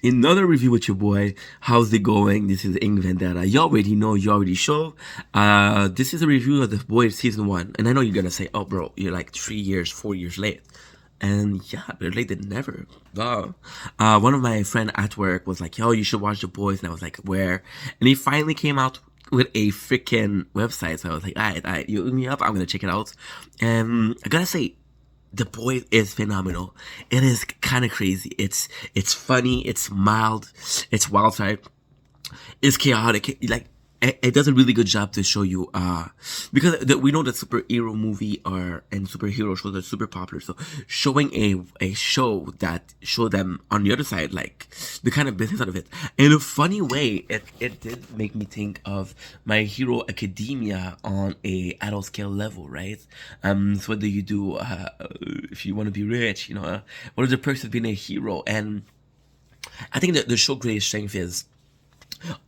Another review with your boy. How's it going? This is Ing Vendetta. You already know, you already show. This is a review of The Boys season 1. And I know you're gonna say, oh bro, you're like 3 years, 4 years late. And yeah, better late than never. Duh. One of my friend at work was like, yo, you should watch The Boys. And I was like, where? And he finally came out with a freaking website. So I was like, alright, you look me up. I'm gonna check it out. And I gotta say, the Boys is phenomenal. It is kind of crazy. It's funny. It's mild. It's wild side. It's chaotic. Like it does a really good job to show you because we know that superhero movie are and superhero shows are super popular, so showing a show that show them on the other side, like the kind of business out of it in a funny way, it did make me think of My Hero Academia on a adult scale level, right? So what do you do if you want to be rich, what are the perks of being a hero? And I think that the show greatest strength is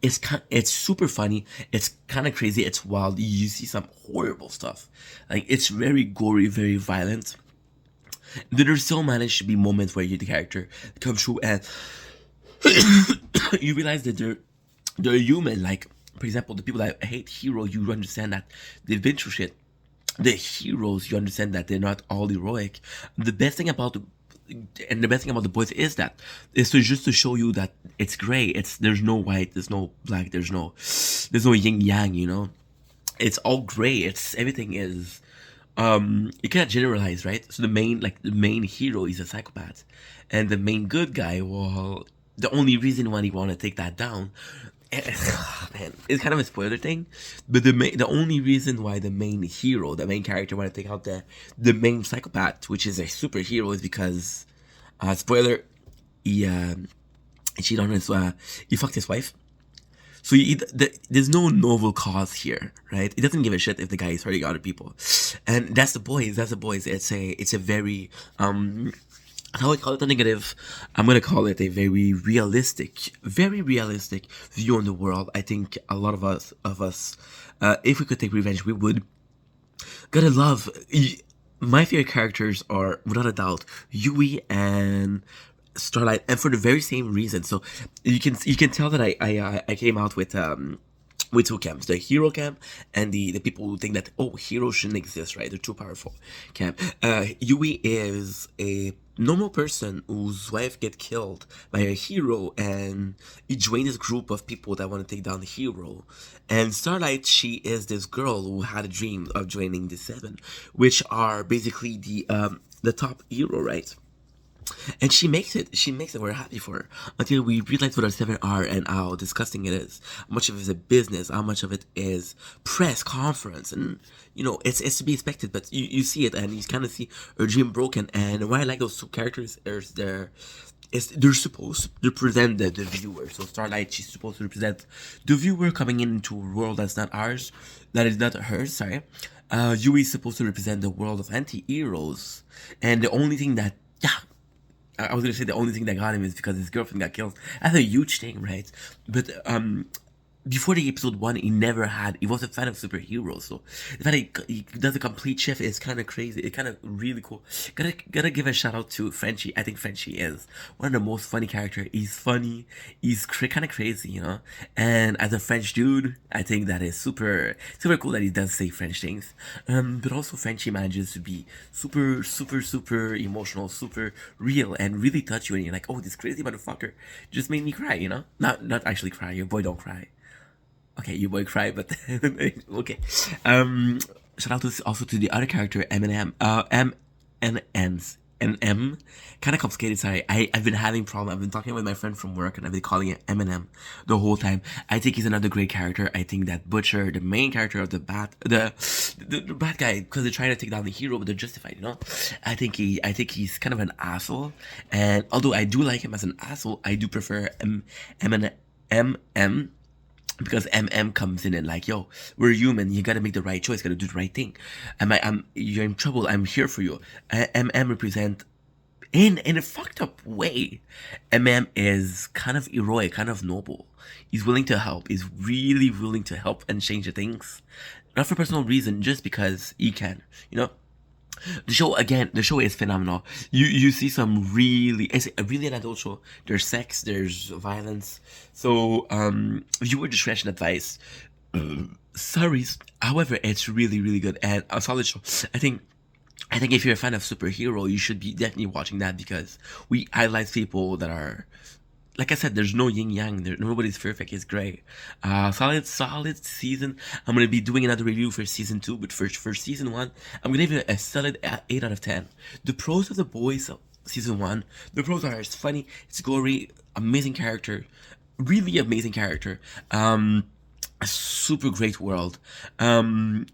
it's super funny. It's kind of crazy. It's wild. You see some horrible stuff. Like it's very gory, very violent. There still managed to be moments where you the character comes through and you realize that they're human. Like for example, the people that hate Hero, you understand that they've been through shit. The heroes, you understand that they're not all heroic. The best thing about the Boys is that is to just to show you that it's gray. There's no white, there's no black, there's no yin yang. It's all gray. It's everything is. You cannot generalize, right? So the main hero is a psychopath, and the main good guy, well, the only reason why he want to take that down, man, it's kind of a spoiler thing, but the only reason why the main hero, the main character, want to take out the main psychopath, which is a superhero, is because, spoiler, he cheated on he fucked his wife. So there's no noble cause here, right? It doesn't give a shit if the guy is hurting other people, and that's the Boys. That's the Boys. It's a very how I call it a negative. I'm gonna call it a very realistic view on the world. I think a lot of us, if we could take revenge, we would. Gotta love. My favorite characters are without a doubt Yui and Starlight, and for the very same reason. So you can tell that I came out with two camps, the hero camp and the people who think that, oh, heroes shouldn't exist, right? They're too powerful camp. Yui is a normal person whose wife get killed by a hero, and he joined this group of people that want to take down the hero. And Starlight, she is this girl who had a dream of joining the Seven, which are basically the top hero, right? And she makes it. She makes it. We're happy for her until we realize what our seven are and how disgusting it is. How much of it is a business. How much of it is press conference, and it's to be expected. But you see it, and you kind of see her dream broken. And why I like those two characters is they're supposed to represent the viewer. So Starlight, she's supposed to represent the viewer coming into a world that's not ours, that is not hers. Sorry. Yui is supposed to represent the world of anti-heroes, and the only thing that, yeah, I was gonna say the only thing that got him is because his girlfriend got killed. That's a huge thing, right? But before the episode 1, he was a fan of superheroes. So the fact that he does a complete shift is kind of crazy. It's kind of really cool. Gotta give a shout out to Frenchie. I think Frenchie is one of the most funny characters. He's funny. He's kind of crazy, And as a French dude, I think that is super super cool that he does say French things. But also Frenchie manages to be super super super emotional, super real, and really touch you. And you're like, oh, this crazy motherfucker just made me cry. Not actually cry. Your boy don't cry. Okay, you boy cry, but okay. Shout out also to the other character, Eminem. M and N's and M. Kind of complicated. Sorry, I've been having problem. I've been talking with my friend from work, and I've been calling it Eminem the whole time. I think he's another great character. I think that Butcher, the main character of the bad guy, because they're trying to take down the hero, but they're justified. I think he's kind of an asshole. And although I do like him as an asshole, I do prefer MM, because MM comes in and like, yo, we're human. You gotta make the right choice. Gotta do the right thing. You're in trouble. I'm here for you. MM represent in a fucked up way. MM is kind of heroic, kind of noble. He's willing to help. He's really willing to help and change the things, not for personal reason, just because he can. The show is phenomenal. You see some it's a really an adult show. There's sex, there's violence. So viewer discretion advice. Sorry, however, it's really good and a solid show. I think if you're a fan of superhero, you should be definitely watching that because we idolize people that are, like I said, there's no yin yang. Nobody's perfect. It's great. Solid season. I'm gonna be doing another review for season 2, but for season 1, I'm gonna give it a solid 8 out of 10. The pros of The Boys season 1. The pros are it's funny, it's gory, amazing character, really amazing character. A super great world. My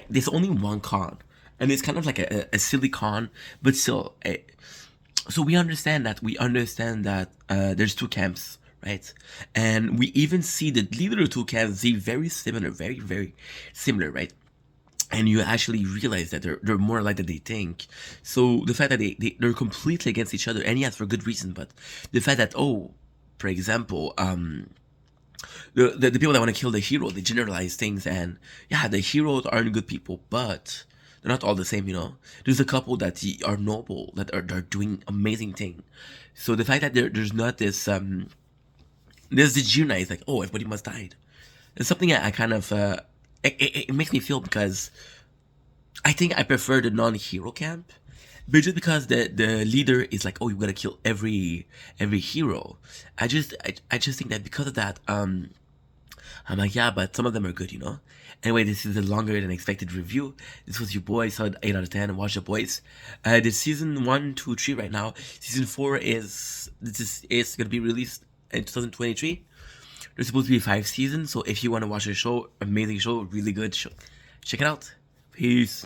there's only one con, and it's kind of like a silly con, but still. So we understand that there's two camps, right? And we even see the leader of two camps be very similar, very similar, right? And you actually realize that they're more alike than they think. So the fact that they're completely against each other, and yes, for good reason, but the fact that, oh, for example, the people that want to kill the hero, they generalize things, and yeah, the heroes aren't good people, but they're not all the same, you know. There's a couple that are noble, that are doing amazing thing. So the fact that there's not this dehumanize, like, oh, everybody must die. It's something I kind of it makes me feel, because I think I prefer the non-hero camp, but just because the leader is like, oh, you gotta kill every hero. I just think that because of that, I'm like, yeah, but some of them are good, you know? Anyway, this is a longer than expected review. This was your boy, solid 8 out of 10. Watch The Boys. This season 1, 2, 3 right now. Season 4 is gonna be released in 2023. There's supposed to be 5 seasons, so if you want to watch the show, amazing show, really good show. Check it out. Peace.